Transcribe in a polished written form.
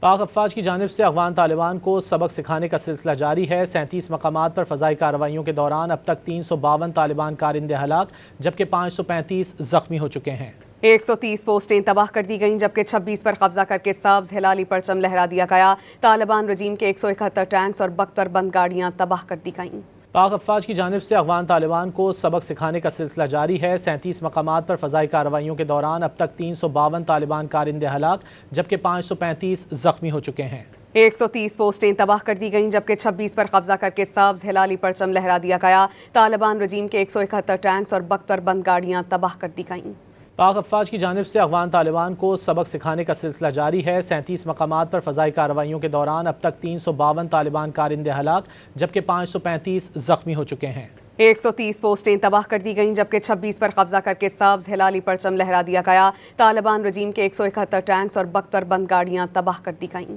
پاک افواج کی جانب سے افغان طالبان کو سبق سکھانے کا سلسلہ جاری ہے۔ 37 مقامات پر فضائی کارروائیوں کے دوران اب تک 352 طالبان کارندے ہلاک جبکہ 535 زخمی ہو چکے ہیں۔ 130 پوسٹیں تباہ کر دی گئیں جبکہ 26 پر قبضہ کر کے سبز ہلالی پرچم لہرا دیا گیا۔ طالبان رجیم کے 171 ٹینکس اور 72 بند گاڑیاں تباہ کر دی گئیں۔ پاک افواج کی جانب سے افغان طالبان کو سبق سکھانے کا سلسلہ جاری ہے۔ 37 مقامات پر فضائی کارروائیوں کے دوران اب تک 352 طالبان کارندے ہلاک جبکہ 535 زخمی ہو چکے ہیں۔ 130 پوسٹیں تباہ کر دی گئیں جبکہ 26 پر قبضہ کر کے سبز ہلالی پرچم لہرا دیا گیا۔ طالبان رجیم کے 171 ٹینکس اور 72 بند گاڑیاں تباہ کر دی گئیں۔ پاک افواج کی جانب سے افغان طالبان کو سبق سکھانے کا سلسلہ جاری ہے۔ 37 مقامات پر فضائی کارروائیوں کے دوران اب تک 352 طالبان کارندے ہلاک جبکہ 535 زخمی ہو چکے ہیں۔ 130 پوسٹیں تباہ کر دی گئیں جبکہ 26 پر قبضہ کر کے سبز ہلالی پرچم لہرا دیا گیا۔ طالبان رجیم کے 171 ٹینکس اور 72 بند گاڑیاں تباہ کر دی گئیں۔